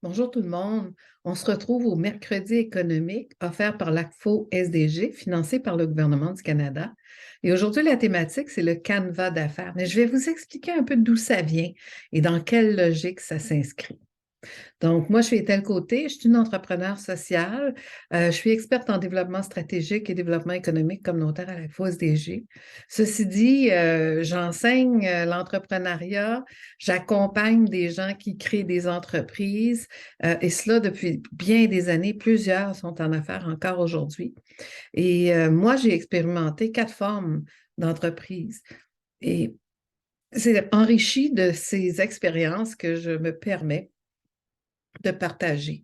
Bonjour tout le monde. On se retrouve au mercredi économique offert par l'ACFO SDG, financé par le gouvernement du Canada. Et aujourd'hui, la thématique, c'est le canevas d'affaires. Mais je vais vous expliquer un peu d'où ça vient et dans quelle logique ça s'inscrit. Donc, moi, je suis Ethel Côté, je suis une entrepreneure sociale. Je suis experte en développement stratégique et développement économique communautaire à la FOSDG. Ceci dit, j'enseigne l'entrepreneuriat, j'accompagne des gens qui créent des entreprises et cela depuis bien des années. Plusieurs sont en affaires encore aujourd'hui. Et moi, j'ai expérimenté 4 formes d'entreprise. Et c'est enrichi de ces expériences que je me permets de partager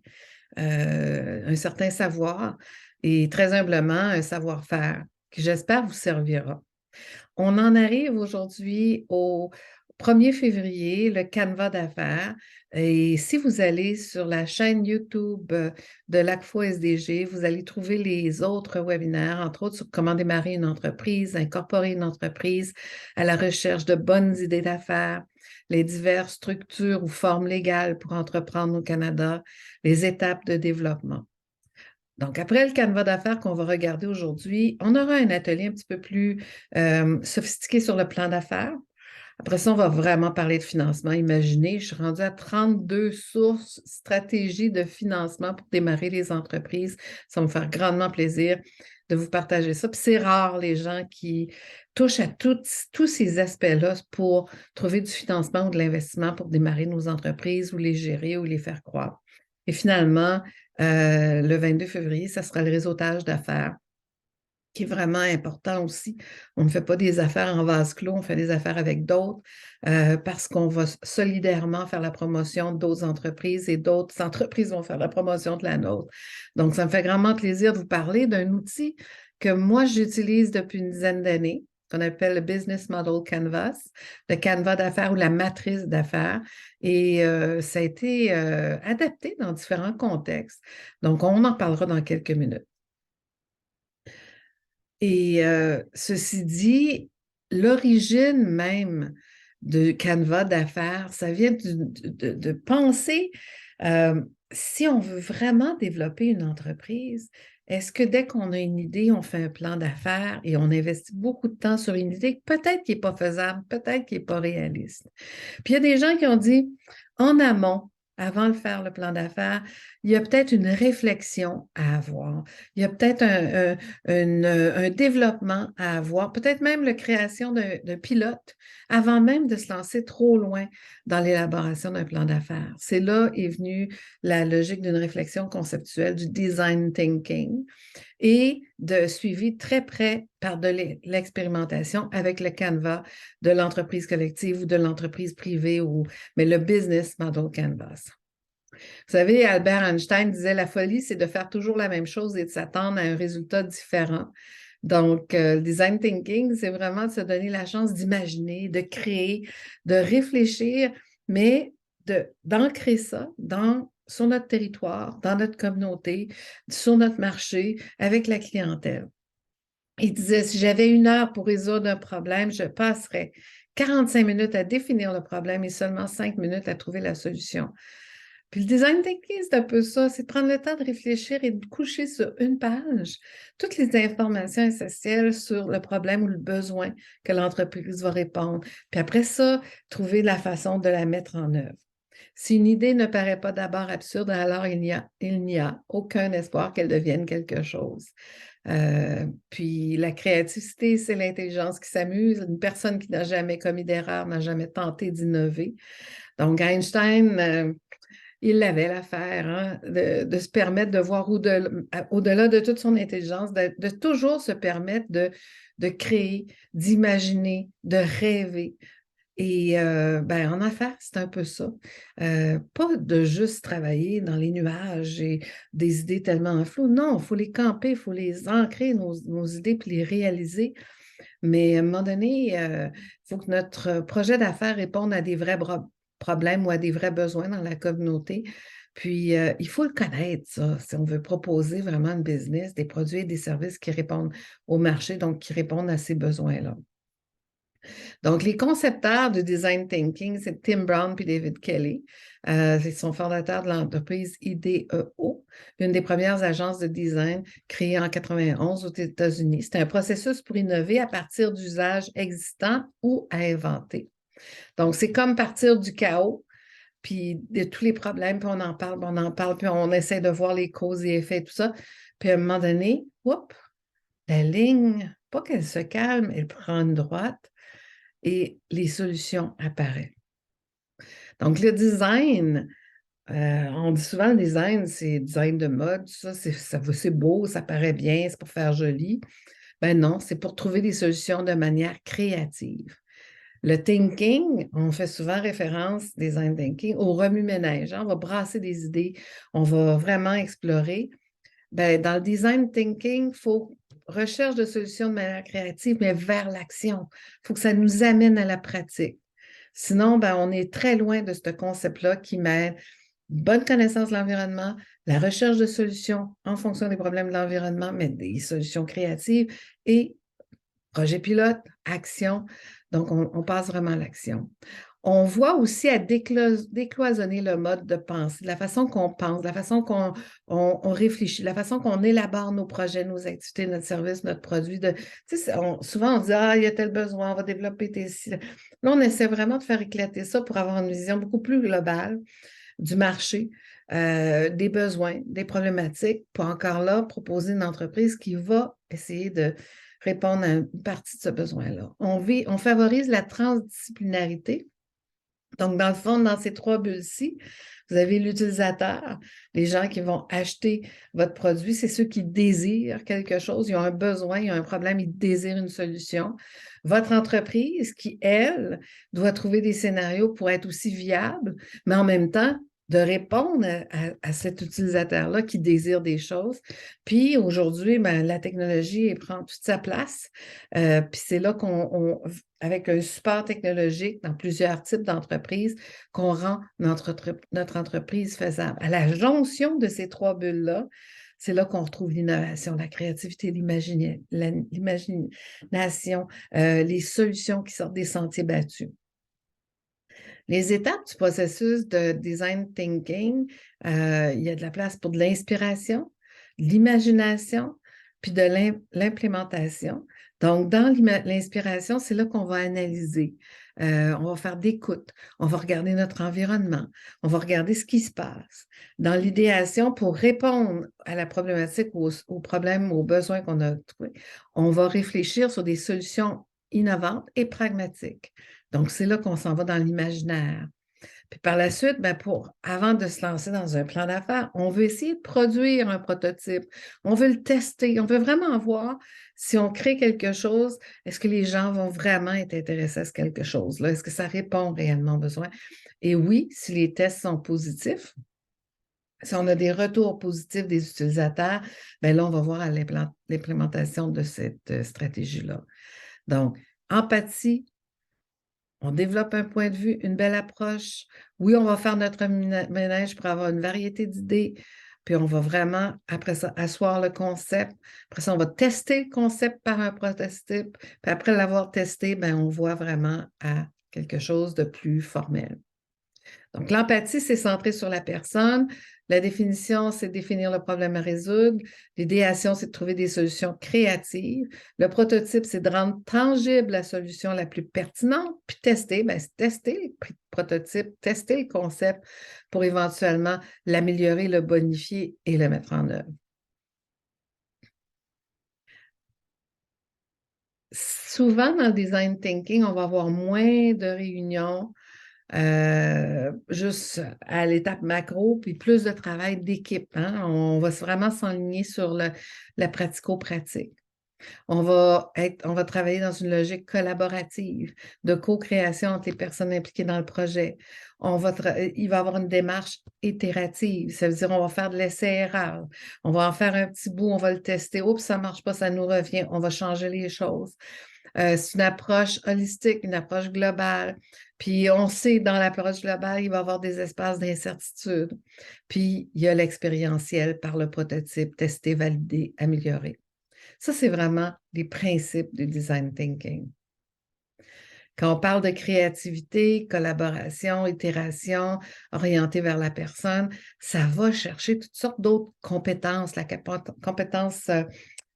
un certain savoir et très humblement un savoir-faire qui, j'espère, vous servira. On en arrive aujourd'hui au 1er février, le canevas d'affaires. Et si vous allez sur la chaîne YouTube de l'ACFO SDG, vous allez trouver les autres webinaires, entre autres sur comment démarrer une entreprise, incorporer une entreprise à la recherche de bonnes idées d'affaires, les diverses structures ou formes légales pour entreprendre au Canada, les étapes de développement. Donc, après le canevas d'affaires qu'on va regarder aujourd'hui, on aura un atelier un petit peu plus sophistiqué sur le plan d'affaires. Après ça, on va vraiment parler de financement. Imaginez, je suis rendue à 32 sources, stratégies de financement pour démarrer les entreprises. Ça va me faire grandement plaisir de vous partager ça. Puis c'est rare les gens qui touchent à tous ces aspects-là pour trouver du financement ou de l'investissement pour démarrer nos entreprises ou les gérer ou les faire croître. Et finalement, le 22 février, ça sera le réseautage d'affaires qui est vraiment important aussi. On ne fait pas des affaires en vase clos, on fait des affaires avec d'autres parce qu'on va solidairement faire la promotion d'autres entreprises et d'autres entreprises vont faire la promotion de la nôtre. Donc, ça me fait grandement plaisir de vous parler d'un outil que moi, j'utilise depuis une dizaine d'années, qu'on appelle le Business Model Canvas, le canevas d'affaires ou la matrice d'affaires. Et ça a été adapté dans différents contextes. Donc, on en parlera dans quelques minutes. Et ceci dit, l'origine même de canevas d'affaires, ça vient de penser, euh, si on veut vraiment développer une entreprise, est-ce que dès qu'on a une idée, on fait un plan d'affaires et on investit beaucoup de temps sur une idée, peut-être qui n'est pas faisable, peut-être qui n'est pas réaliste. Puis il y a des gens qui ont dit, en amont, avant de faire le plan d'affaires, il y a peut-être une réflexion à avoir. Il y a peut-être un développement à avoir, peut-être même la création d'un pilote avant même de se lancer trop loin dans l'élaboration d'un plan d'affaires. C'est là est venue la logique d'une réflexion conceptuelle, du design thinking et de suivi très près par de l'expérimentation avec le canevas de l'entreprise collective ou de l'entreprise privée, mais le business model canvas. Vous savez, Albert Einstein disait la folie, c'est de faire toujours la même chose et de s'attendre à un résultat différent. Donc, le design thinking, c'est vraiment de se donner la chance d'imaginer, de créer, de réfléchir, mais d'ancrer ça sur notre territoire, dans notre communauté, sur notre marché, avec la clientèle. Il disait, si j'avais 1 heure pour résoudre un problème, je passerais 45 minutes à définir le problème et seulement 5 minutes à trouver la solution. Puis le design thinking, c'est un peu ça, c'est de prendre le temps de réfléchir et de coucher sur une page toutes les informations essentielles sur le problème ou le besoin que l'entreprise va répondre. Puis après ça, trouver la façon de la mettre en œuvre. Si une idée ne paraît pas d'abord absurde, alors il n'y a aucun espoir qu'elle devienne quelque chose. Puis la créativité, c'est l'intelligence qui s'amuse. Une personne qui n'a jamais commis d'erreur n'a jamais tenté d'innover. Donc Einstein, il avait l'affaire hein, de se permettre de voir au-delà de toute son intelligence, de toujours se permettre de créer, d'imaginer, de rêver. Et en affaires, c'est un peu ça. Pas de juste travailler dans les nuages et des idées tellement floues. Non, il faut les camper, il faut les ancrer, nos idées, puis les réaliser. Mais à un moment donné, il faut que notre projet d'affaires réponde à des vrais problèmes ou à des vrais besoins dans la communauté. Puis, il faut le connaître, ça, si on veut proposer vraiment un business, des produits et des services qui répondent au marché, donc qui répondent à ces besoins-là. Donc, les concepteurs du design thinking, c'est Tim Brown puis David Kelly. Ils sont fondateurs de l'entreprise IDEO, une des premières agences de design créée en 91 aux États-Unis. C'est un processus pour innover à partir d'usages existants ou à inventer. Donc, c'est comme partir du chaos, puis de tous les problèmes, puis on en parle, puis on essaie de voir les causes et effets, tout ça. Puis à un moment donné, whoop, la ligne, pas qu'elle se calme, elle prend une droite et les solutions apparaissent. Donc, le design, on dit souvent le design, c'est design de mode, c'est beau, ça paraît bien, c'est pour faire joli. Ben non, c'est pour trouver des solutions de manière créative. Le thinking, on fait souvent référence, design thinking, au remue-ménage, hein. On va brasser des idées, on va vraiment explorer. Ben, dans le design thinking, il faut recherche de solutions de manière créative, mais vers l'action. Il faut que ça nous amène à la pratique. Sinon, ben, on est très loin de ce concept-là qui met bonne connaissance de l'environnement, la recherche de solutions en fonction des problèmes de l'environnement, mais des solutions créatives et projet pilote, action. Donc, on passe vraiment à l'action. On voit aussi à décloisonner le mode de pensée, la façon qu'on pense, la façon qu'on réfléchit, la façon qu'on élabore nos projets, nos activités, notre service, notre produit. Souvent, on dit, ah, il y a tel besoin, on va développer tes... Là, on essaie vraiment de faire éclater ça pour avoir une vision beaucoup plus globale du marché, des besoins, des problématiques, pour encore là proposer une entreprise qui va essayer de répondre à une partie de ce besoin-là. On favorise la transdisciplinarité. Donc, dans le fond, dans ces trois bulles-ci, vous avez l'utilisateur, les gens qui vont acheter votre produit, c'est ceux qui désirent quelque chose, ils ont un besoin, ils ont un problème, ils désirent une solution. Votre entreprise qui, elle, doit trouver des scénarios pour être aussi viable, mais en même temps, de répondre à cet utilisateur-là qui désire des choses. Puis aujourd'hui, ben, la technologie elle prend toute sa place. Puis c'est là avec un support technologique dans plusieurs types d'entreprises, qu'on rend notre entreprise faisable. À la jonction de ces trois bulles-là, c'est là qu'on retrouve l'innovation, la créativité, l'imagination, les solutions qui sortent des sentiers battus. Les étapes du processus de design thinking, il y a de la place pour de l'inspiration, de l'imagination, puis de l'implémentation. Donc, dans l'inspiration, c'est là qu'on va analyser. On va faire des écoutes, on va regarder notre environnement, on va regarder ce qui se passe. Dans l'idéation, pour répondre à la problématique, aux problèmes, aux besoins qu'on a trouvés, on va réfléchir sur des solutions innovantes et pragmatiques. Donc, c'est là qu'on s'en va dans l'imaginaire. Puis par la suite, ben avant de se lancer dans un plan d'affaires, on veut essayer de produire un prototype. On veut le tester. On veut vraiment voir si on crée quelque chose, est-ce que les gens vont vraiment être intéressés à ce quelque chose-là? Est-ce que ça répond réellement aux besoins? Et oui, si les tests sont positifs, si on a des retours positifs des utilisateurs, bien là, on va voir à l'implémentation de cette stratégie-là. Donc, empathie, on développe un point de vue, une belle approche. Oui, on va faire notre ménage pour avoir une variété d'idées. Puis on va vraiment, après ça, asseoir le concept. Après ça, on va tester le concept par un prototype. Puis après l'avoir testé, bien, on voit vraiment à quelque chose de plus formel. Donc, l'empathie, c'est centré sur la personne. La définition, c'est définir le problème à résoudre. L'idéation, c'est de trouver des solutions créatives. Le prototype, c'est de rendre tangible la solution la plus pertinente. Puis tester, bien, c'est tester le prototype, tester le concept pour éventuellement l'améliorer, le bonifier et le mettre en œuvre. Souvent, dans le design thinking, on va avoir moins de réunions, juste à l'étape macro, puis plus de travail d'équipe, hein? On va vraiment s'enligner sur la pratico-pratique. On va travailler dans une logique collaborative, de co-création entre les personnes impliquées dans le projet. Il va y avoir une démarche itérative, ça veut dire on va faire de l'essai-erreur. On va en faire un petit bout, on va le tester. Oups, ça ne marche pas, ça nous revient. On va changer les choses. C'est une approche holistique, une approche globale. Puis on sait, dans l'approche globale, il va y avoir des espaces d'incertitude. Puis il y a l'expérientiel par le prototype, tester, valider, améliorer. Ça, c'est vraiment les principes du design thinking. Quand on parle de créativité, collaboration, itération, orientée vers la personne, ça va chercher toutes sortes d'autres compétences, la compétence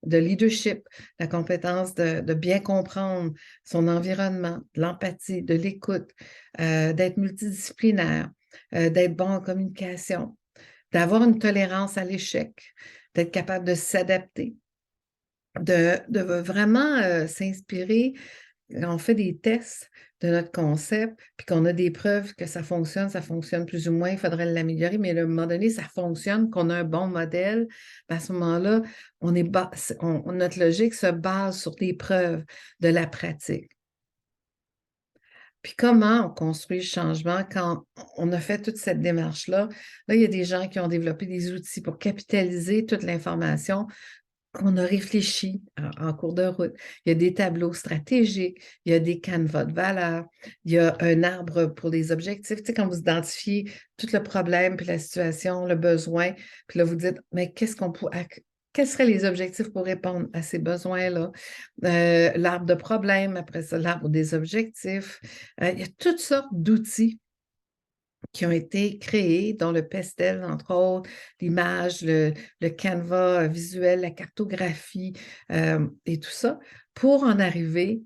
de leadership, la compétence de bien comprendre son environnement, de l'empathie, de l'écoute, d'être multidisciplinaire, d'être bon en communication, d'avoir une tolérance à l'échec, d'être capable de s'adapter, de vraiment s'inspirer. On fait des tests de notre concept, puis qu'on a des preuves que ça fonctionne plus ou moins, il faudrait l'améliorer, mais à un moment donné, ça fonctionne, qu'on a un bon modèle. À ce moment-là, notre logique se base sur des preuves de la pratique. Puis comment on construit le changement quand on a fait toute cette démarche-là? Là, il y a des gens qui ont développé des outils pour capitaliser toute l'information qu'on a réfléchi en cours de route. Il y a des tableaux stratégiques, il y a des canevas de valeurs, il y a un arbre pour les objectifs. Tu sais, quand vous identifiez tout le problème, puis la situation, le besoin, puis là, vous dites, mais quels seraient les objectifs pour répondre à ces besoins-là? L'arbre de problèmes, après ça, l'arbre des objectifs. Il y a toutes sortes d'outils qui ont été créés, dont le pastel, entre autres, l'image, le canevas visuel, la cartographie et tout ça, pour en arriver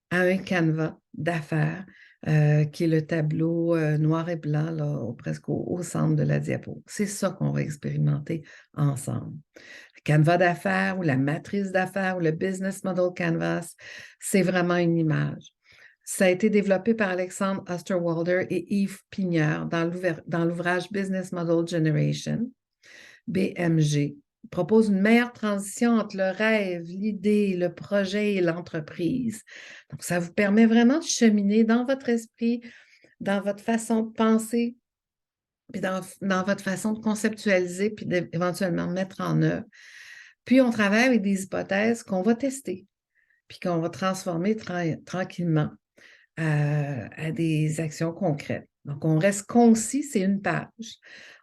à un canevas d'affaires qui est le tableau noir et blanc, là, presque au centre de la diapo. C'est ça qu'on va expérimenter ensemble. Le canevas d'affaires ou la matrice d'affaires ou le business model canvas, c'est vraiment une image. Ça a été développé par Alexandre Osterwalder et Yves Pigneur dans l'ouvrage Business Model Generation, BMG. Il propose une meilleure transition entre le rêve, l'idée, le projet et l'entreprise. Donc, ça vous permet vraiment de cheminer dans votre esprit, dans votre façon de penser, puis dans votre façon de conceptualiser, puis éventuellement mettre en œuvre. Puis, on travaille avec des hypothèses qu'on va tester, puis qu'on va transformer tranquillement à des actions concrètes. Donc, on reste concis, c'est une page.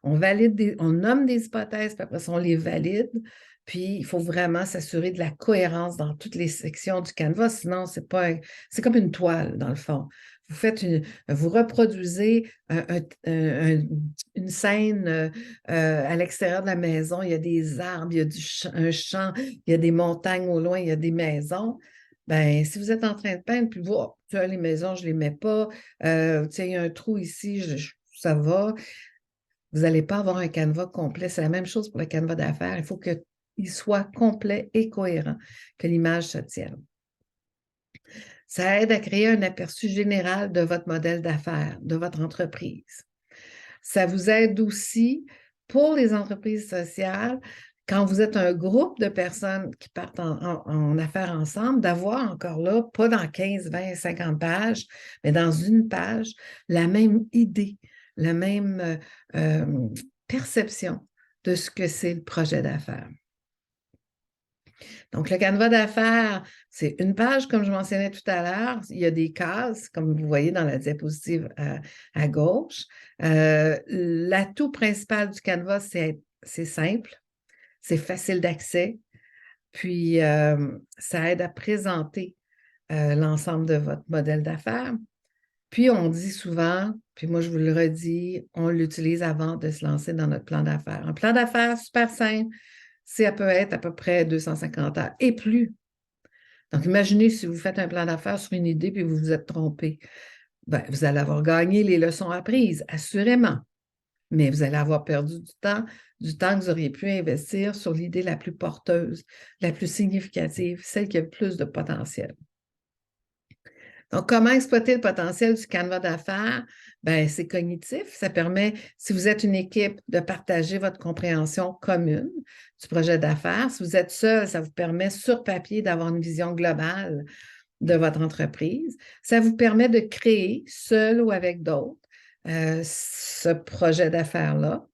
On nomme des hypothèses, puis après ça, on les valide. Puis, il faut vraiment s'assurer de la cohérence dans toutes les sections du canevas, sinon, c'est comme une toile, dans le fond. Vous reproduisez une scène à l'extérieur de la maison, il y a des arbres, il y a un champ, il y a des montagnes au loin, il y a des maisons. Ben, si vous êtes en train de peindre, puis vous, tu vois, les maisons, je ne les mets pas, tiens, il y a un trou ici, ça va, vous n'allez pas avoir un canevas complet. C'est la même chose pour le canevas d'affaires. Il faut qu'il soit complet et cohérent, que l'image se tienne. Ça aide à créer un aperçu général de votre modèle d'affaires, de votre entreprise. Ça vous aide aussi pour les entreprises sociales, quand vous êtes un groupe de personnes qui partent en affaires ensemble, d'avoir encore là, pas dans 15, 20, 50 pages, mais dans une page, la même idée, la même perception de ce que c'est le projet d'affaires. Donc, le canevas d'affaires, c'est une page, comme je mentionnais tout à l'heure. Il y a des cases, comme vous voyez dans la diapositive à gauche. L'atout principal du canevas, c'est simple, c'est facile d'accès, puis ça aide à présenter l'ensemble de votre modèle d'affaires. Puis, on dit souvent, puis moi, je vous le redis, on l'utilise avant de se lancer dans notre plan d'affaires. Un plan d'affaires super simple, ça peut être à peu près 250 heures et plus. Donc, imaginez si vous faites un plan d'affaires sur une idée puis vous vous êtes trompé. Ben, vous allez avoir gagné les leçons apprises, assurément. Mais vous allez avoir perdu du temps que vous auriez pu investir sur l'idée la plus porteuse, la plus significative, celle qui a le plus de potentiel. Donc, comment exploiter le potentiel du canevas d'affaires? Bien, c'est cognitif. Ça permet, si vous êtes une équipe, de partager votre compréhension commune du projet d'affaires. Si vous êtes seul, ça vous permet sur papier d'avoir une vision globale de votre entreprise. Ça vous permet de créer, seul ou avec d'autres, ce projet d'affaires-là.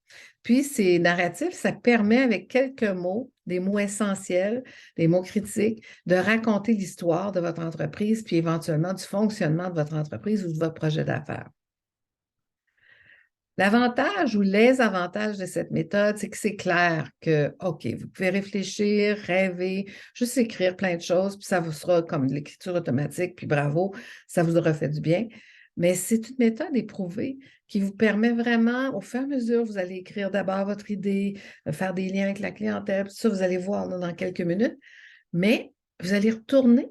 Puis, ces narratifs, ça permet avec quelques mots, des mots essentiels, des mots critiques, de raconter l'histoire de votre entreprise, puis éventuellement du fonctionnement de votre entreprise ou de votre projet d'affaires. L'avantage ou les avantages de cette méthode, c'est que c'est clair que, OK, vous pouvez réfléchir, rêver, juste écrire plein de choses, puis ça vous sera comme de l'écriture automatique, puis bravo, ça vous aura fait du bien. Mais c'est une méthode éprouvée qui vous permet vraiment, au fur et à mesure, vous allez écrire d'abord votre idée, faire des liens avec la clientèle, tout ça, vous allez voir là, dans quelques minutes, mais vous allez retourner.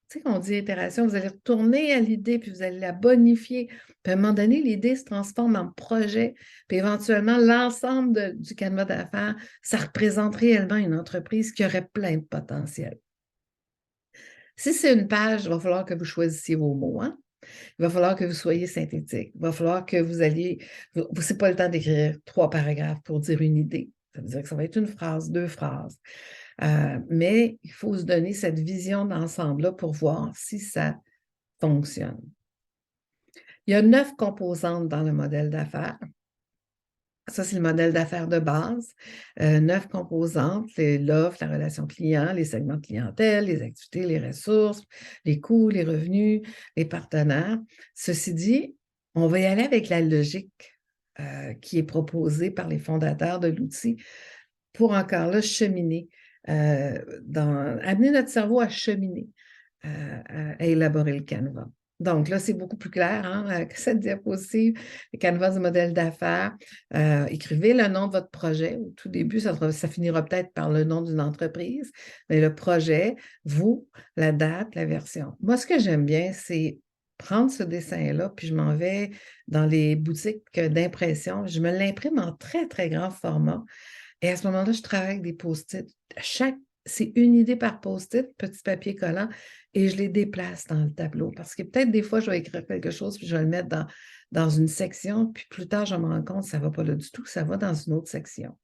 Tu sais, quand on dit itération, vous allez retourner à l'idée, puis vous allez la bonifier. Puis à un moment donné, l'idée se transforme en projet. Puis éventuellement, l'ensemble du canevas d'affaires, ça représente réellement une entreprise qui aurait plein de potentiel. Si c'est une page, il va falloir que vous choisissiez vos mots, hein? Il va falloir que vous soyez synthétique. Il va falloir que vous alliez. C'est pas le temps d'écrire 3 paragraphes pour dire une idée. Ça veut dire que ça va être une phrase, 2 phrases. Mais il faut se donner cette vision d'ensemble-là pour voir si ça fonctionne. Il y a 9 composantes dans le modèle d'affaires. Ça, c'est le modèle d'affaires de base. 9 composantes, l'offre, la relation client, les segments de clientèle, les activités, les ressources, les coûts, les revenus, les partenaires. Ceci dit, on va y aller avec la logique qui est proposée par les fondateurs de l'outil pour encore là cheminer, amener notre cerveau à cheminer, à élaborer le canevas. Donc là, c'est beaucoup plus clair hein, que cette diapositive, le canevas du modèle d'affaires. Écrivez le nom de votre projet. Au tout début, ça finira peut-être par le nom d'une entreprise, mais le projet, vous, la date, la version. Moi, ce que j'aime bien, c'est prendre ce dessin-là, puis je m'en vais dans les boutiques d'impression. Je me l'imprime en très, très grand format. Et à ce moment-là, je travaille avec des post-it. C'est une idée par post-it, petit papier collant, et je les déplace dans le tableau. Parce que peut-être des fois, je vais écrire quelque chose, puis je vais le mettre dans une section, puis plus tard, je me rends compte que ça ne va pas là du tout, ça va dans une autre section.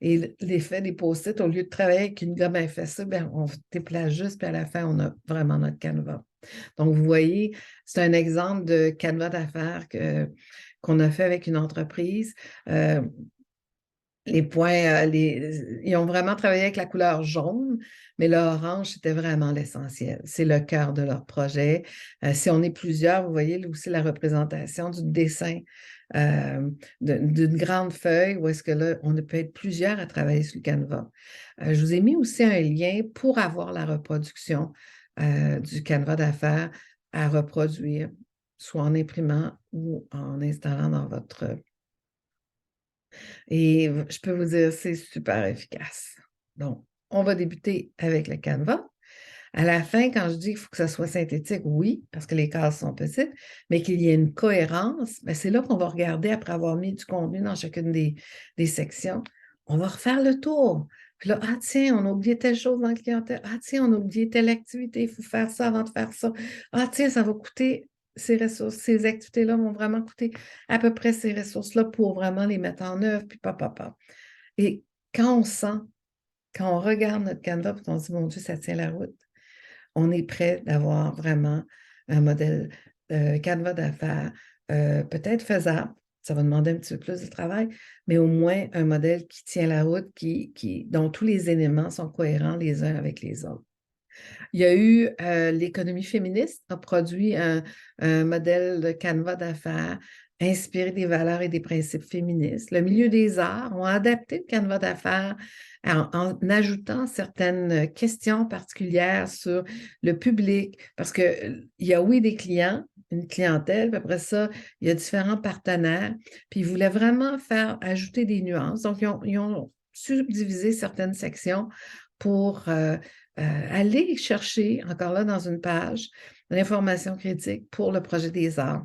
Et l'effet des post-it, au lieu de travailler avec une gomme à effet ça, bien, on déplace juste, puis à la fin, on a vraiment notre canevas. Donc, vous voyez, c'est un exemple de canevas d'affaires qu'on a fait avec une entreprise. Les points, ils ont vraiment travaillé avec la couleur jaune, mais l'orange, c'était vraiment l'essentiel. C'est le cœur de leur projet. Si on est plusieurs, vous voyez là aussi la représentation du dessin d'une grande feuille où est-ce que là, on peut être plusieurs à travailler sur le canevas. Je vous ai mis aussi un lien pour avoir la reproduction du canevas d'affaires à reproduire, soit en imprimant ou en installant dans votre. Et je peux vous dire, c'est super efficace. Donc, on va débuter avec le canevas. À la fin, quand je dis qu'il faut que ça soit synthétique, oui, parce que les cases sont petites, mais qu'il y ait une cohérence, bien, c'est là qu'on va regarder après avoir mis du contenu dans chacune des sections. On va refaire le tour. Puis là, ah tiens, on a oublié telle chose dans le clientèle. Ah tiens, on a oublié telle activité. Il faut faire ça avant de faire ça. Ah tiens, ça va coûter ces ressources, ces activités-là vont vraiment coûter à peu près ces ressources-là pour vraiment les mettre en œuvre, puis papa. Et quand on sent, quand on regarde notre canevas, puis on se dit, mon Dieu, ça tient la route, on est prêt d'avoir vraiment un modèle canevas d'affaires, peut-être faisable. Ça va demander un petit peu plus de travail, mais au moins un modèle qui tient la route, dont tous les éléments sont cohérents les uns avec les autres. Il y a eu l'économie féministe a produit un modèle de canevas d'affaires inspiré des valeurs et des principes féministes. Le milieu des arts ont adapté le canevas d'affaires en ajoutant certaines questions particulières sur le public, parce qu'il y a, oui, des clients, une clientèle, puis après ça, il y a différents partenaires, puis ils voulaient vraiment ajouter des nuances. Donc, ils ont subdivisé certaines sections pour aller chercher, encore là dans une page, l'information critique pour le projet des arts.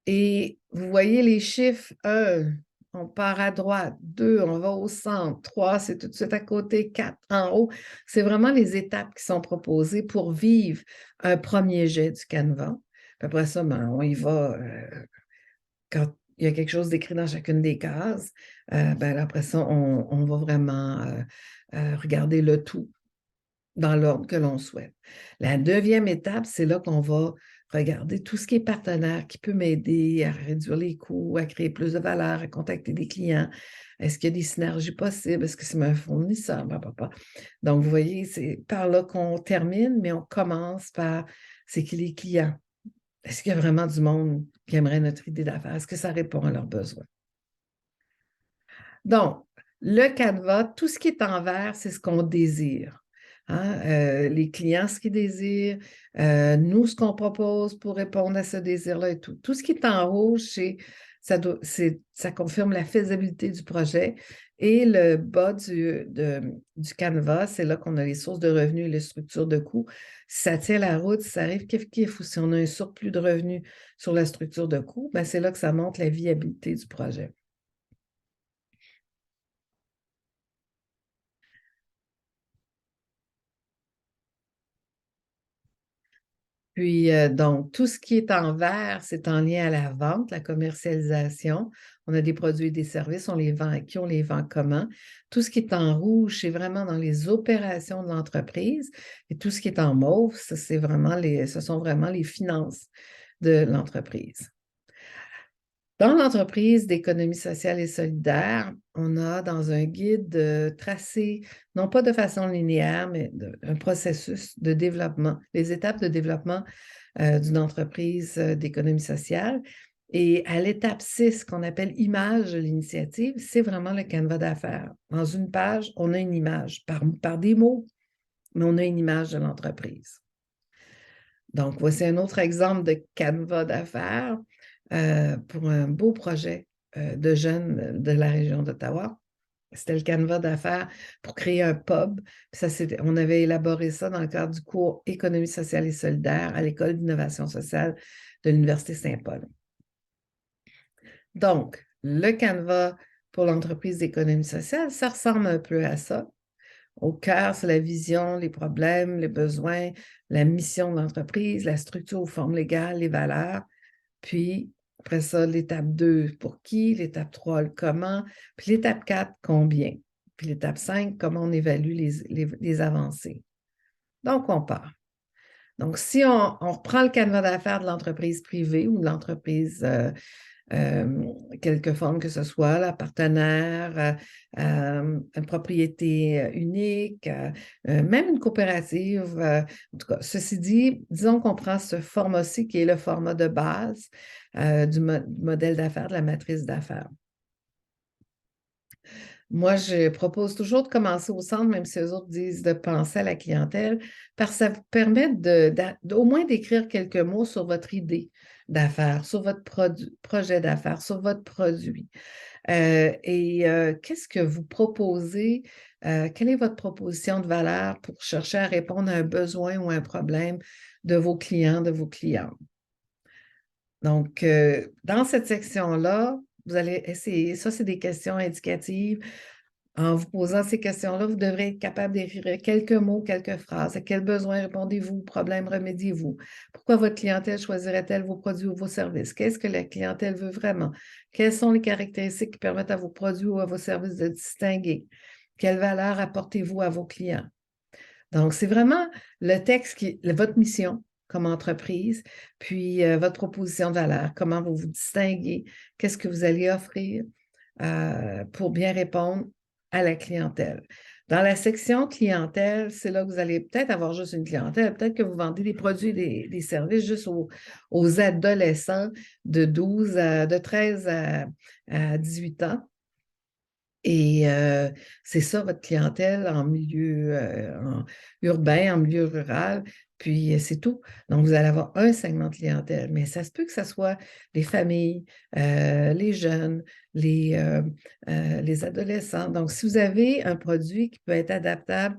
Et vous voyez les chiffres, 1, on part à droite, 2, on va au centre, 3, c'est tout de suite à côté, 4, en haut. C'est vraiment les étapes qui sont proposées pour vivre un premier jet du canevas. Puis après ça, ben, on y va quand il y a quelque chose d'écrit dans chacune des cases. Ben, après ça, on va vraiment regarder le tout dans l'ordre que l'on souhaite. La deuxième étape, c'est là qu'on va regarder tout ce qui est partenaire, qui peut m'aider à réduire les coûts, à créer plus de valeur, à contacter des clients. Est-ce qu'il y a des synergies possibles? Est-ce que c'est un fournisseur? Donc, vous voyez, c'est par là qu'on termine, mais on commence par c'est qui les clients. Est-ce qu'il y a vraiment du monde qui aimerait notre idée d'affaires? Est-ce que ça répond à leurs besoins? Donc, le Canva, tout ce qui est en vert, c'est ce qu'on désire. Hein? Les clients, ce qu'ils désirent, nous, ce qu'on propose pour répondre à ce désir-là et tout. Tout ce qui est en rouge, ça confirme la faisabilité du projet. Et le bas du Canva, c'est là qu'on a les sources de revenus et les structures de coûts. Si ça tient la route, si ça arrive kiff-kiff ou si on a un surplus de revenus sur la structure de coûts, ben c'est là que ça montre la viabilité du projet. Puis, donc, tout ce qui est en vert, c'est en lien à la vente, la commercialisation. On a des produits et des services, on les vend à qui, on les vend comment. Tout ce qui est en rouge, c'est vraiment dans les opérations de l'entreprise. Et tout ce qui est en mauve, ce sont vraiment les finances de l'entreprise. Dans l'entreprise d'économie sociale et solidaire, on a dans un guide tracé, non pas de façon linéaire, mais un processus de développement, les étapes de développement d'une entreprise d'économie sociale. Et à l'étape 6, qu'on appelle image de l'initiative, c'est vraiment le canevas d'affaires. Dans une page, on a une image par des mots, mais on a une image de l'entreprise. Donc, voici un autre exemple de canevas d'affaires pour un beau projet de jeunes de la région d'Ottawa. C'était le canevas d'affaires pour créer un pub. On avait élaboré ça dans le cadre du cours Économie sociale et solidaire à l'École d'innovation sociale de l'Université Saint-Paul. Donc, le canevas pour l'entreprise d'économie sociale, ça ressemble un peu à ça. Au cœur, c'est la vision, les problèmes, les besoins, la mission de l'entreprise, la structure aux formes légales, les valeurs. Puis, après ça, l'étape 2, pour qui? L'étape 3, le comment. Puis l'étape 4, combien? Puis l'étape 5, comment on évalue les avancées. Donc, on part. Donc, si on reprend le canevas d'affaires de l'entreprise privée ou de l'entreprise quelque forme que ce soit, là, partenaire, une propriété unique, même une coopérative. En tout cas, ceci dit, disons qu'on prend ce format-ci qui est le format de base du modèle d'affaires, de la matrice d'affaires. Moi, je propose toujours de commencer au centre, même si les autres disent de penser à la clientèle, parce que ça vous permet au moins d'écrire quelques mots sur votre idée d'affaires, sur votre projet d'affaires, sur votre produit. Qu'est-ce que vous proposez? Quelle est votre proposition de valeur pour chercher à répondre à un besoin ou un problème de vos clients, de vos clients? Donc, dans cette section-là, vous allez essayer, ça, c'est des questions indicatives. En vous posant ces questions-là, vous devrez être capable d'écrire quelques mots, quelques phrases. À quel besoin répondez-vous? Problème remédiez-vous? Pourquoi votre clientèle choisirait-elle vos produits ou vos services? Qu'est-ce que la clientèle veut vraiment? Quelles sont les caractéristiques qui permettent à vos produits ou à vos services de distinguer? Quelle valeur apportez-vous à vos clients? Donc, c'est vraiment le texte votre mission comme entreprise, puis votre proposition de valeur, comment vous vous distinguez, qu'est-ce que vous allez offrir pour bien répondre à la clientèle. Dans la section clientèle, c'est là que vous allez peut-être avoir juste une clientèle, peut-être que vous vendez des produits, des services juste aux adolescents de 13 à 18 ans. Et c'est ça, votre clientèle en milieu urbain, en milieu rural, puis c'est tout. Donc, vous allez avoir un segment de clientèle, mais ça se peut que ce soit les familles, les jeunes, les adolescents. Donc, si vous avez un produit qui peut être adaptable,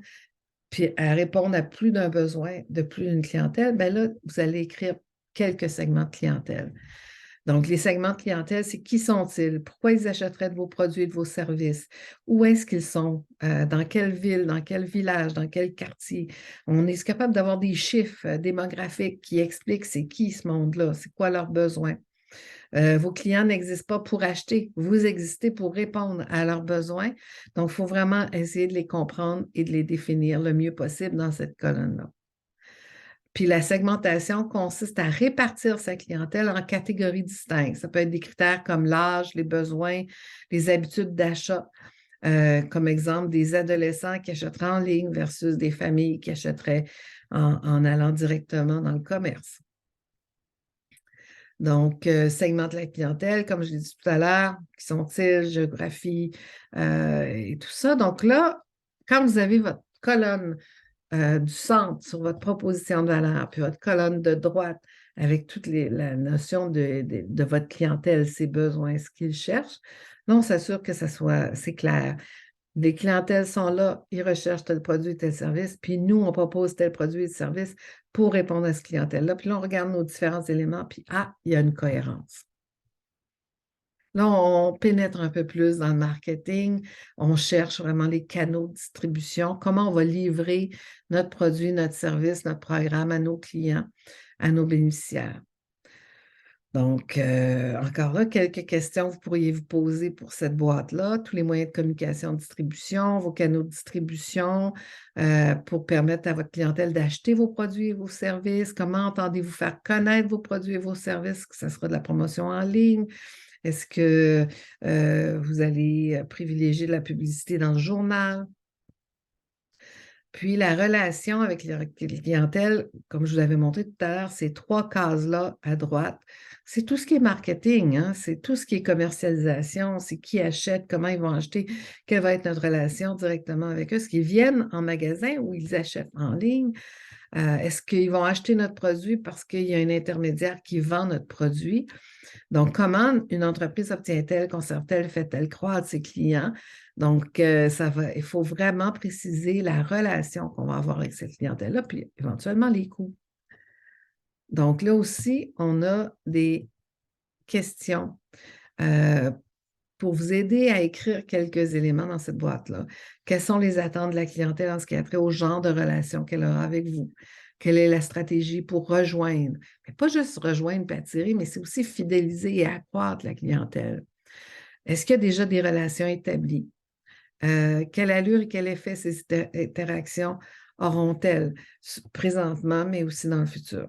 puis à répondre à plus d'un besoin de plus d'une clientèle, bien là, vous allez écrire quelques segments de clientèle. Donc, les segments de clientèle, c'est qui sont-ils? Pourquoi ils achèteraient de vos produits et de vos services? Où est-ce qu'ils sont? Dans quelle ville? Dans quel village? Dans quel quartier? On est capable d'avoir des chiffres démographiques qui expliquent c'est qui ce monde-là, c'est quoi leurs besoins. Vos clients n'existent pas pour acheter, vous existez pour répondre à leurs besoins. Donc, il faut vraiment essayer de les comprendre et de les définir le mieux possible dans cette colonne-là. Puis la segmentation consiste à répartir sa clientèle en catégories distinctes. Ça peut être des critères comme l'âge, les besoins, les habitudes d'achat. Comme exemple, des adolescents qui achèteraient en ligne versus des familles qui achèteraient en allant directement dans le commerce. Donc, segmente la clientèle, comme je l'ai dit tout à l'heure, qui sont-ils, géographie et tout ça. Donc là, quand vous avez votre colonne du centre sur votre proposition de valeur, puis votre colonne de droite avec toute la notion de votre clientèle, ses besoins, ce qu'ils cherchent, là, on s'assure que c'est clair. Les clientèles sont là, ils recherchent tel produit, tel service, puis nous, on propose tel produit et service pour répondre à cette clientèle-là. Puis là, on regarde nos différents éléments, puis il y a une cohérence. Là, on pénètre un peu plus dans le marketing, on cherche vraiment les canaux de distribution, comment on va livrer notre produit, notre service, notre programme à nos clients, à nos bénéficiaires. Donc, encore là, quelques questions vous pourriez vous poser pour cette boîte-là. Tous les moyens de communication, de distribution, vos canaux de distribution pour permettre à votre clientèle d'acheter vos produits et vos services. Comment entendez-vous faire connaître vos produits et vos services? Que ce sera de la promotion en ligne. Est-ce que vous allez privilégier la publicité dans le journal? Puis la relation avec les clientèles, comme je vous l'avais montré tout à l'heure, ces trois cases-là à droite, c'est tout ce qui est marketing, hein? C'est tout ce qui est commercialisation, c'est qui achète, comment ils vont acheter, quelle va être notre relation directement avec eux. Est-ce qu'ils viennent en magasin ou ils achètent en ligne? Est-ce qu'ils vont acheter notre produit parce qu'il y a un intermédiaire qui vend notre produit? Donc, comment une entreprise obtient-elle, conserve-t-elle, fait-elle croître ses clients? Donc, il faut vraiment préciser la relation qu'on va avoir avec cette clientèle-là, puis éventuellement les coûts. Donc, là aussi, on a des questions pour vous aider à écrire quelques éléments dans cette boîte-là. Quelles sont les attentes de la clientèle en ce qui a trait au genre de relation qu'elle aura avec vous? Quelle est la stratégie pour rejoindre? Mais pas juste rejoindre et attirer, mais c'est aussi fidéliser et accroître la clientèle. Est-ce qu'il y a déjà des relations établies? Quelle allure et quel effet ces interactions auront-elles présentement, mais aussi dans le futur?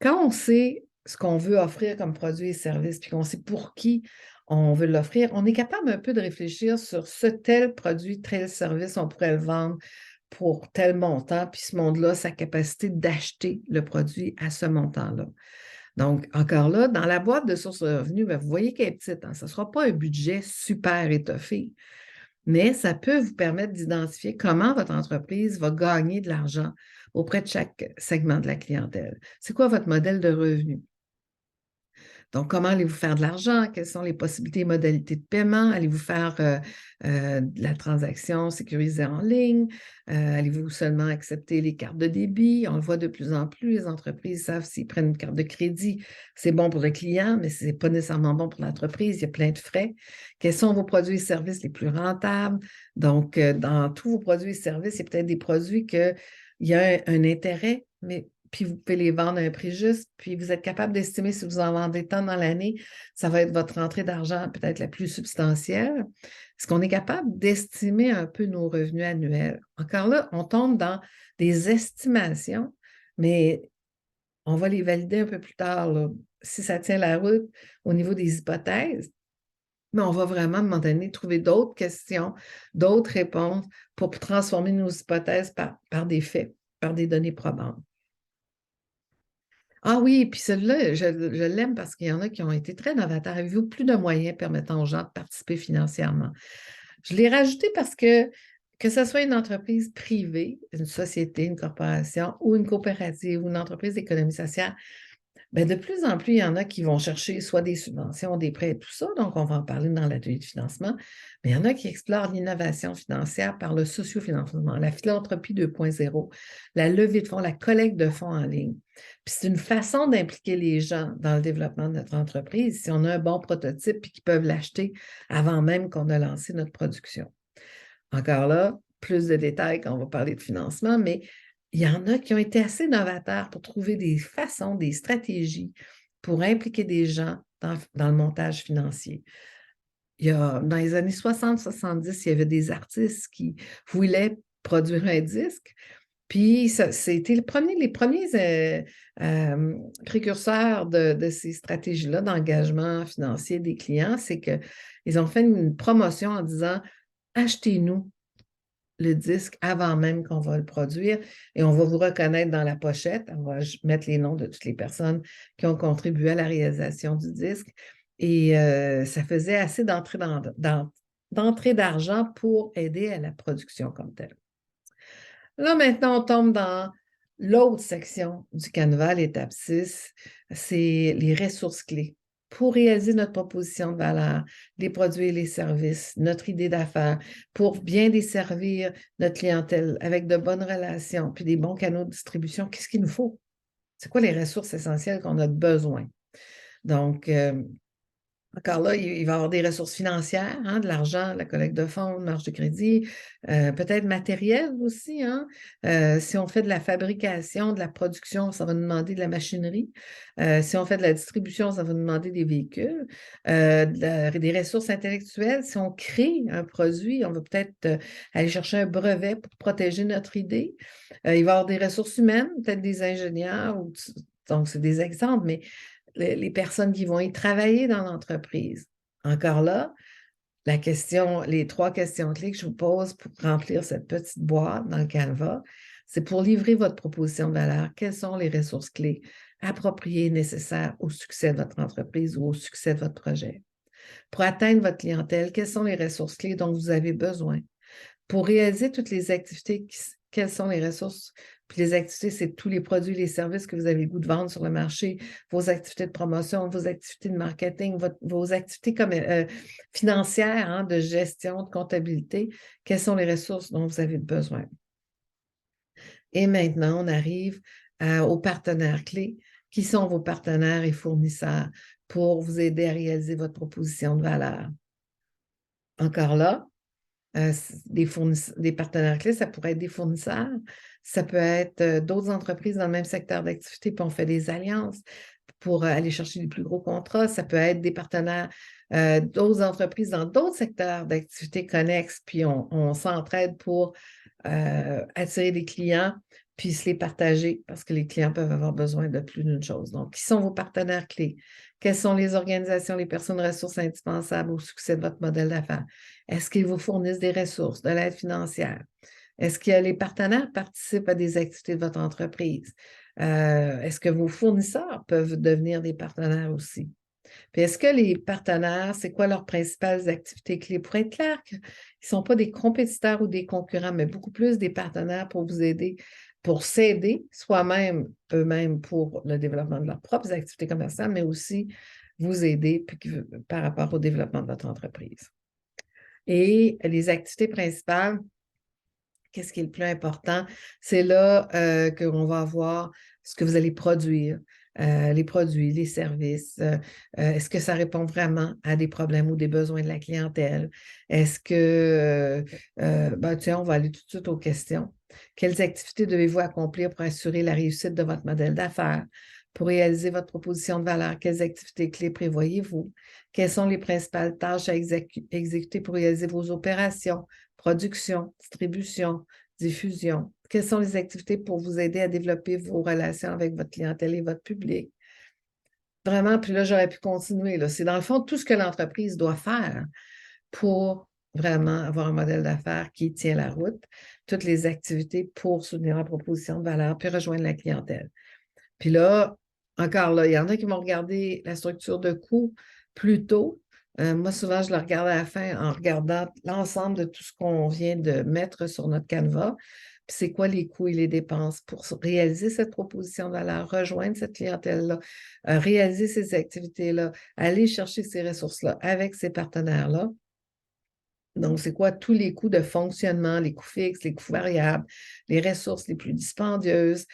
Quand on sait ce qu'on veut offrir comme produit et service, puis qu'on sait pour qui on veut l'offrir, on est capable un peu de réfléchir sur ce tel produit, tel service, on pourrait le vendre pour tel montant, puis ce monde-là, sa capacité d'acheter le produit à ce montant-là. Donc, encore là, dans la boîte de sources de revenus, bien, vous voyez qu'elle est petite, hein? Ce ne sera pas un budget super étoffé, mais ça peut vous permettre d'identifier comment votre entreprise va gagner de l'argent auprès de chaque segment de la clientèle. C'est quoi votre modèle de revenu? Donc, comment allez-vous faire de l'argent? Quelles sont les possibilités et modalités de paiement? Allez-vous faire de la transaction sécurisée en ligne? Allez-vous seulement accepter les cartes de débit? On le voit de plus en plus, les entreprises savent s'ils prennent une carte de crédit, c'est bon pour le client, mais ce n'est pas nécessairement bon pour l'entreprise, il y a plein de frais. Quels sont vos produits et services les plus rentables? Donc, dans tous vos produits et services, il y a peut-être des produits qu'il y a un intérêt, mais puis vous pouvez les vendre à un prix juste, puis vous êtes capable d'estimer si vous en vendez tant dans l'année, ça va être votre rentrée d'argent peut-être la plus substantielle. Est-ce qu'on est capable d'estimer un peu nos revenus annuels? Encore là, on tombe dans des estimations, mais on va les valider un peu plus tard, là, si ça tient la route au niveau des hypothèses. Mais on va vraiment, à un moment donné, trouver d'autres questions, d'autres réponses pour transformer nos hypothèses par des faits, par des données probantes. Ah oui, puis celui-là, je l'aime parce qu'il y en a qui ont été très novateurs. Avez-vous plus de moyens permettant aux gens de participer financièrement? Je l'ai rajouté parce que ce soit une entreprise privée, une société, une corporation ou une coopérative ou une entreprise d'économie sociale, bien, de plus en plus, il y en a qui vont chercher soit des subventions, des prêts et tout ça, donc on va en parler dans l'atelier de financement, mais il y en a qui explorent l'innovation financière par le sociofinancement, la philanthropie 2.0, la levée de fonds, la collecte de fonds en ligne. Puis c'est une façon d'impliquer les gens dans le développement de notre entreprise si on a un bon prototype et qu'ils peuvent l'acheter avant même qu'on a lancé notre production. Encore là, plus de détails quand on va parler de financement, mais il y en a qui ont été assez novateurs pour trouver des façons, des stratégies pour impliquer des gens dans le montage financier. Dans les années 60-70, il y avait des artistes qui voulaient produire un disque, puis c'était les premiers précurseurs de ces stratégies-là d'engagement financier des clients, c'est qu'ils ont fait une promotion en disant « Achetez-nous ». le disque avant même qu'on va le produire et on va vous reconnaître dans la pochette. On va mettre les noms de toutes les personnes qui ont contribué à la réalisation du disque. Et ça faisait assez d'entrée d'argent pour aider à la production comme telle. Là, maintenant, on tombe dans l'autre section du Canva, l'étape 6, c'est les ressources clés. Pour réaliser notre proposition de valeur, les produits et les services, notre idée d'affaires, pour bien desservir notre clientèle avec de bonnes relations, puis des bons canaux de distribution, qu'est-ce qu'il nous faut? C'est quoi les ressources essentielles qu'on a besoin? Donc, encore là, il va y avoir des ressources financières, hein, de l'argent, la collecte de fonds, de marge de crédit, peut-être matériel aussi. Hein. Si on fait de la fabrication, de la production, ça va nous demander de la machinerie. Si on fait de la distribution, ça va nous demander des véhicules. Des ressources intellectuelles, si on crée un produit, on va peut-être aller chercher un brevet pour protéger notre idée. Il va y avoir des ressources humaines, peut-être des ingénieurs. Donc, c'est des exemples, mais les personnes qui vont y travailler dans l'entreprise. Encore là, les 3 questions clés que je vous pose pour remplir cette petite boîte dans le Canva, c'est pour livrer votre proposition de valeur, quelles sont les ressources clés appropriées, nécessaires au succès de votre entreprise ou au succès de votre projet. Pour atteindre votre clientèle, quelles sont les ressources clés dont vous avez besoin? Pour réaliser toutes les activités, quelles sont les ressources? Puis les activités, c'est tous les produits, les services que vous avez le goût de vendre sur le marché, vos activités de promotion, vos activités de marketing, vos activités financières, hein, de gestion, de comptabilité. Quelles sont les ressources dont vous avez besoin? Et maintenant, on arrive aux partenaires clés. Qui sont vos partenaires et fournisseurs pour vous aider à réaliser votre proposition de valeur? Encore là, des partenaires clés, ça pourrait être des fournisseurs, ça peut être d'autres entreprises dans le même secteur d'activité, puis on fait des alliances pour aller chercher les plus gros contrats. Ça peut être des partenaires, d'autres entreprises dans d'autres secteurs d'activité connexes, puis on s'entraide pour attirer des clients, puis se les partager parce que les clients peuvent avoir besoin de plus d'une chose. Donc, qui sont vos partenaires clés? Quelles sont les organisations, les personnes ressources indispensables au succès de votre modèle d'affaires? Est-ce qu'ils vous fournissent des ressources, de l'aide financière? Est-ce que les partenaires participent à des activités de votre entreprise? Est-ce que vos fournisseurs peuvent devenir des partenaires aussi? Puis est-ce que les partenaires, c'est quoi leurs principales activités clés? Pour être clair qu'ils ne sont pas des compétiteurs ou des concurrents, mais beaucoup plus des partenaires pour vous aider, pour s'aider soi-même, eux-mêmes pour le développement de leurs propres activités commerciales, mais aussi vous aider par rapport au développement de votre entreprise. Et les activités principales, qu'est-ce qui est le plus important? C'est là qu'on va avoir ce que vous allez produire, les produits, les services. Est-ce que ça répond vraiment à des problèmes ou des besoins de la clientèle? Est-ce que, tiens, on va aller tout de suite aux questions. Quelles activités devez-vous accomplir pour assurer la réussite de votre modèle d'affaires? Pour réaliser votre proposition de valeur, quelles activités clés prévoyez-vous? Quelles sont les principales tâches à exécuter pour réaliser vos opérations? Production, distribution, diffusion. Quelles sont les activités pour vous aider à développer vos relations avec votre clientèle et votre public? Vraiment, puis là, j'aurais pu continuer. C'est dans le fond tout ce que l'entreprise doit faire pour vraiment avoir un modèle d'affaires qui tient la route, toutes les activités pour soutenir la proposition de valeur, puis rejoindre la clientèle. Puis là, encore là, il y en a qui vont regarder la structure de coûts plus tôt. Moi, souvent, je la regarde à la fin en regardant l'ensemble de tout ce qu'on vient de mettre sur notre Canva. Puis c'est quoi les coûts et les dépenses pour réaliser cette proposition de valeur, rejoindre cette clientèle-là, réaliser ces activités-là, aller chercher ces ressources-là avec ces partenaires-là. Donc, c'est quoi tous les coûts de fonctionnement, les coûts fixes, les coûts variables, les ressources les plus dispendieuses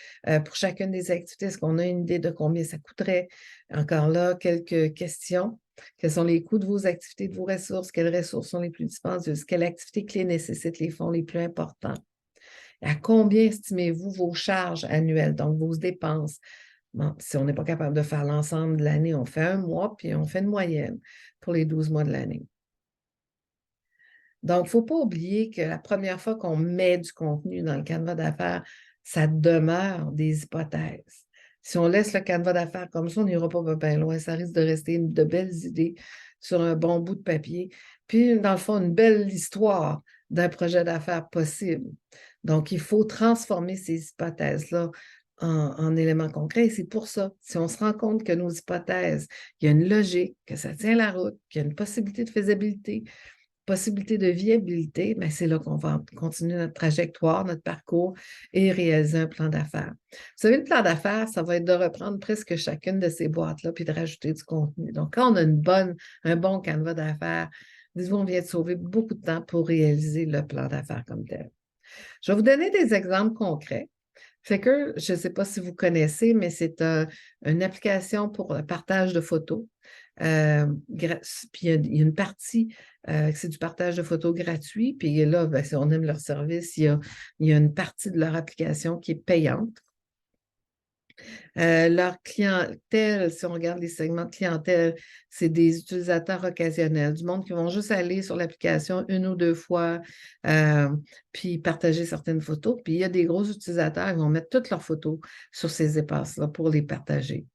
pour chacune des activités? Est-ce qu'on a une idée de combien ça coûterait? Encore là, quelques questions. Quels sont les coûts de vos activités, de vos ressources? Quelles ressources sont les plus dispendieuses? Quelle activité clé nécessite les fonds les plus importants? À combien estimez-vous vos charges annuelles, donc vos dépenses? Bon, si on n'est pas capable de faire l'ensemble de l'année, on fait un mois, puis on fait une moyenne pour les 12 mois de l'année. Donc, il ne faut pas oublier que la première fois qu'on met du contenu dans le canevas d'affaires, ça demeure des hypothèses. Si on laisse le canevas d'affaires comme ça, on n'ira pas bien loin. Ça risque de rester de belles idées sur un bon bout de papier. Puis, dans le fond, une belle histoire d'un projet d'affaires possible. Donc, il faut transformer ces hypothèses-là en éléments concrets. Et c'est pour ça, si on se rend compte que nos hypothèses, il y a une logique, que ça tient la route, qu'il y a une possibilité de faisabilité, possibilité de viabilité, bien, c'est là qu'on va continuer notre trajectoire, notre parcours et réaliser un plan d'affaires. Vous savez, le plan d'affaires, ça va être de reprendre presque chacune de ces boîtes-là puis de rajouter du contenu. Donc, quand on a un bon canevas d'affaires, dites-vous, on vient de sauver beaucoup de temps pour réaliser le plan d'affaires comme tel. Je vais vous donner des exemples concrets. Flickr, je ne sais pas si vous connaissez, mais c'est une application pour le partage de photos. Puis il y a une partie, c'est du partage de photos gratuit. Puis là, ben, si on aime leur service, il y a une partie de leur application qui est payante. Leur clientèle, si on regarde les segments de clientèle, c'est des utilisateurs occasionnels, du monde qui vont juste aller sur l'application une ou deux fois, puis partager certaines photos. Puis il y a des gros utilisateurs qui vont mettre toutes leurs photos sur ces espaces-là pour les partager.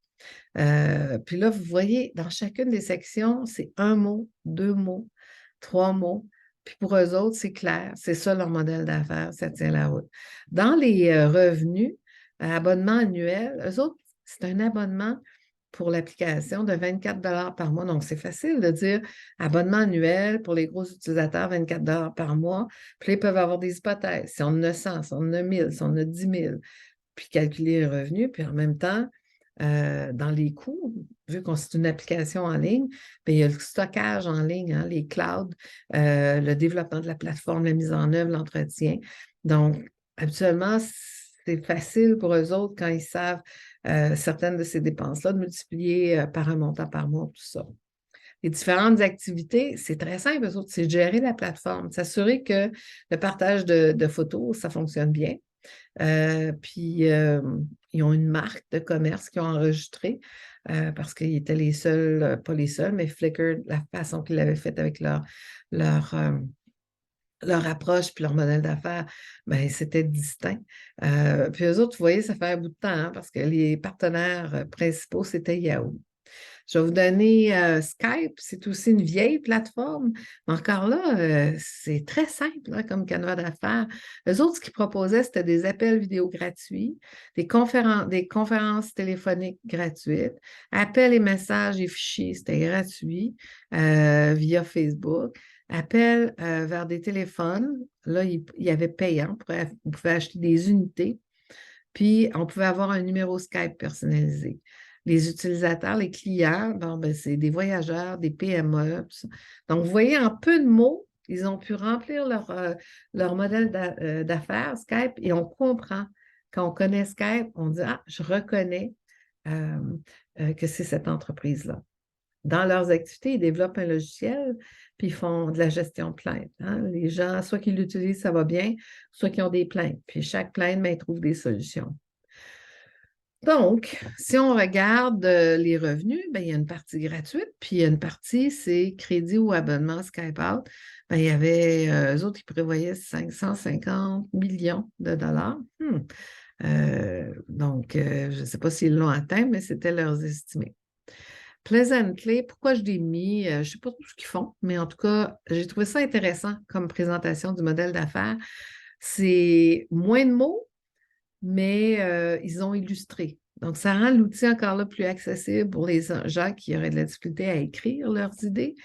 Puis là, vous voyez, dans chacune des sections, c'est un mot, deux mots, trois mots. Puis pour eux autres, c'est clair, c'est ça leur modèle d'affaires, ça tient la route. Dans les revenus, abonnement annuel, eux autres, c'est un abonnement pour l'application de 24 $ par mois. Donc, c'est facile de dire abonnement annuel pour les gros utilisateurs, 24 $ par mois. Puis là, ils peuvent avoir des hypothèses. Si on en a 100, si on en a 1000, si on en a 10 000, puis calculer les revenus. Puis en même temps, dans les coûts, vu qu'on c'est une application en ligne, bien, il y a le stockage en ligne, hein, les clouds, le développement de la plateforme, la mise en œuvre, l'entretien. Donc, habituellement, c'est facile pour eux autres quand ils savent certaines de ces dépenses-là de multiplier par un montant par mois, tout ça. Les différentes activités, c'est très simple, eux autres, c'est de gérer la plateforme, s'assurer que le partage de photos, ça fonctionne bien. Puis, ils ont une marque de commerce qu'ils ont enregistrée parce qu'ils étaient les seuls, pas les seuls, mais Flickr, la façon qu'ils l'avaient faite avec leur, approche puis leur modèle d'affaires, ben, c'était distinct. Puis eux autres, vous voyez, ça fait un bout de temps hein, parce que les partenaires principaux, c'était Yahoo. Je vais vous donner Skype, c'est aussi une vieille plateforme. Mais encore là, c'est très simple hein, comme canevas d'affaires. Les autres, ce qu'ils proposaient, c'était des appels vidéo gratuits, des conférences téléphoniques gratuites, appels et messages et fichiers, c'était gratuit via Facebook. Appels vers des téléphones, là, il y avait payant, vous pouvez acheter des unités, puis on pouvait avoir un numéro Skype personnalisé. Les utilisateurs, les clients, bon, ben, c'est des voyageurs, des PME. Tout ça. Donc, vous voyez, en peu de mots, ils ont pu remplir leur modèle d'affaires, Skype, et on comprend. Quand on connaît Skype, on dit, ah, je reconnais que c'est cette entreprise-là. Dans leurs activités, ils développent un logiciel, puis ils font de la gestion de plaintes. Hein. Les gens, soit qu'ils l'utilisent, ça va bien, soit qu'ils ont des plaintes. Puis chaque plainte, ben, ils trouvent des solutions. Donc, si on regarde les revenus, bien, il y a une partie gratuite, puis il y a une partie, c'est crédit ou abonnement Skype Out. Bien, il y avait, eux autres, ils prévoyaient 550 millions de dollars. Donc, je ne sais pas s'ils l'ont atteint, mais c'était leurs estimés. Pleasantly, pourquoi je l'ai mis? Je ne sais pas tout ce qu'ils font, mais en tout cas, j'ai trouvé ça intéressant comme présentation du modèle d'affaires. C'est moins de mots, mais ils ont illustré. Donc, ça rend l'outil encore là plus accessible pour les gens qui auraient de la difficulté à écrire leurs idées.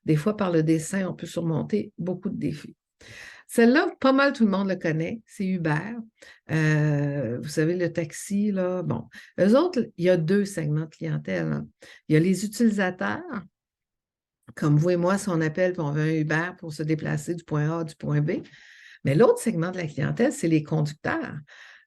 Des fois, par le dessin, on peut surmonter beaucoup de défis. Celle-là, pas mal tout le monde le connaît, c'est Uber. Vous savez, le taxi, là, bon. Eux autres, il y a deux segments de clientèle. Hein. Il y a les utilisateurs, comme vous et moi, si on appelle et on veut un Uber pour se déplacer du point A du point B. Mais l'autre segment de la clientèle, c'est les conducteurs.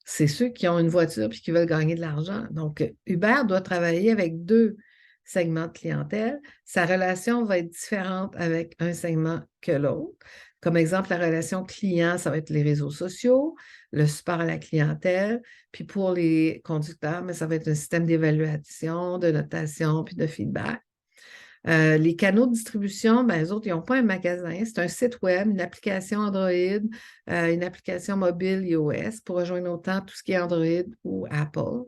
C'est ceux qui ont une voiture et qui veulent gagner de l'argent. Donc, Uber doit travailler avec deux segments de clientèle. Sa relation va être différente avec un segment que l'autre. Comme exemple, la relation client, ça va être les réseaux sociaux, le support à la clientèle. Puis pour les conducteurs, mais ça va être un système d'évaluation, de notation puis de feedback. Les canaux de distribution, ben, eux autres, ils n'ont pas un magasin, c'est un site web, une application Android, une application mobile iOS pour rejoindre autant tout ce qui est Android ou Apple.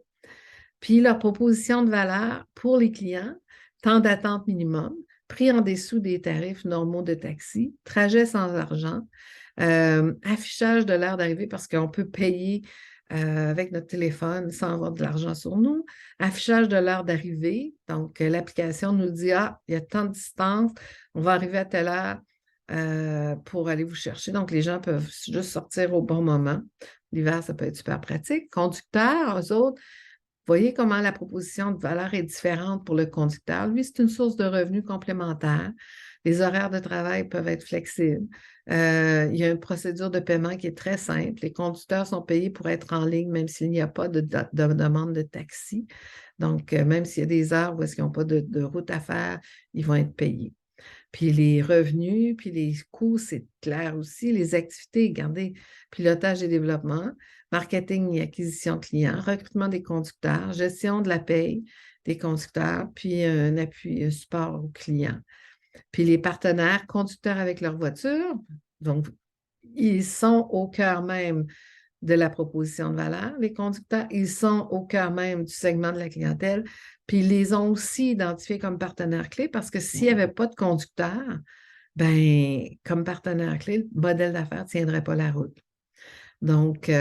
Puis leur proposition de valeur pour les clients, temps d'attente minimum, prix en dessous des tarifs normaux de taxi, trajet sans argent, affichage de l'heure d'arrivée parce qu'on peut payer avec notre téléphone sans avoir de l'argent sur nous, affichage de l'heure d'arrivée. Donc, l'application nous dit, ah, il y a tant de distance, on va arriver à telle heure pour aller vous chercher. Donc, les gens peuvent juste sortir au bon moment. L'hiver, ça peut être super pratique. Conducteurs, eux autres, voyez comment la proposition de valeur est différente pour le conducteur. Lui, c'est une source de revenus complémentaire. Les horaires de travail peuvent être flexibles. Il y a une procédure de paiement qui est très simple. Les conducteurs sont payés pour être en ligne, même s'il n'y a pas de demande de taxi. Donc, même s'il y a des heures où est-ce qu'ils n'ont pas de route à faire, ils vont être payés. Puis les revenus, puis les coûts, c'est clair aussi. Les activités, regardez, pilotage et développement, marketing et acquisition clients, recrutement des conducteurs, gestion de la paye des conducteurs, puis un appui, un support aux clients. Puis les partenaires, conducteurs avec leur voiture, donc ils sont au cœur même de la proposition de valeur. Les conducteurs, ils sont au cœur même du segment de la clientèle, puis ils les ont aussi identifiés comme partenaires clés parce que s'il n'y avait pas de conducteurs, ben comme partenaire clé, le modèle d'affaires ne tiendrait pas la route. Donc,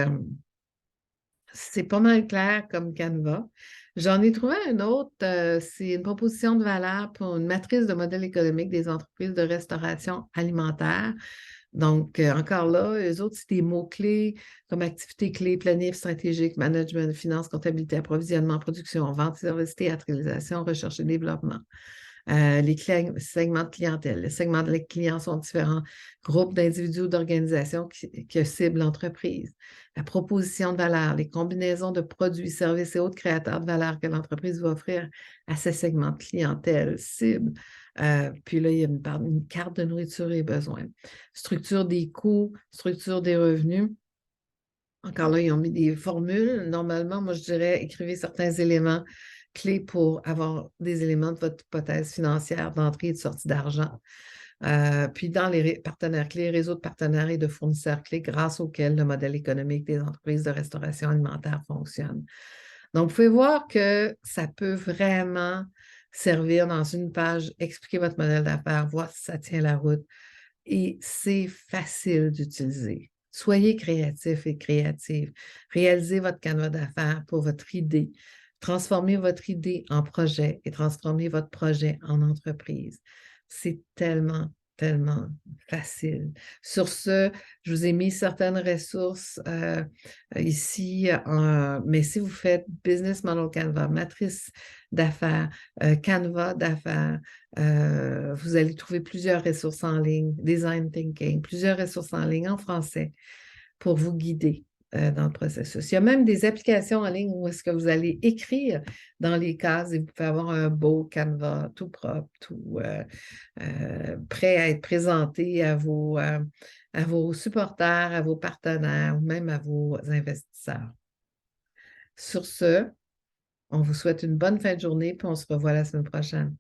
c'est pas mal clair comme Canva. J'en ai trouvé un autre, c'est une proposition de valeur pour une matrice de modèle économique des entreprises de restauration alimentaire. Donc, encore là, eux autres, c'est des mots-clés comme activité clé, planif stratégique, management, finance, comptabilité, approvisionnement, production, vente, service, théâtralisation, recherche et développement. Les segments de clientèle. Les segments de clients sont différents groupes d'individus ou d'organisations qui ciblent l'entreprise. La proposition de valeur, les combinaisons de produits, services et autres créateurs de valeur que l'entreprise va offrir à ces segments de clientèle cible. Puis là, il y a une carte de nourriture et besoins. Structure des coûts, structure des revenus. Encore là, ils ont mis des formules. Normalement, moi, je dirais, écrivez certains éléments clés pour avoir des éléments de votre hypothèse financière d'entrée et de sortie d'argent. Puis dans les partenaires clés, réseau de partenaires et de fournisseurs clés grâce auxquels le modèle économique des entreprises de restauration alimentaire fonctionne. Donc, vous pouvez voir que ça peut vraiment servir dans une page, expliquer votre modèle d'affaires, voir si ça tient la route. Et c'est facile d'utiliser. Soyez créatif et créative. Réalisez votre canevas d'affaires pour votre idée. Transformez votre idée en projet et transformez votre projet en entreprise. C'est tellement, tellement facile. Sur ce, je vous ai mis certaines ressources ici, mais si vous faites Business Model Canva, matrice d'affaires, Canva d'affaires, vous allez trouver plusieurs ressources en ligne, Design Thinking, plusieurs ressources en ligne en français pour vous guider dans le processus. Il y a même des applications en ligne où est-ce que vous allez écrire dans les cases et vous pouvez avoir un beau Canva tout propre, tout prêt à être présenté à vos supporters, à vos partenaires ou même à vos investisseurs. Sur ce, on vous souhaite une bonne fin de journée puis on se revoit la semaine prochaine.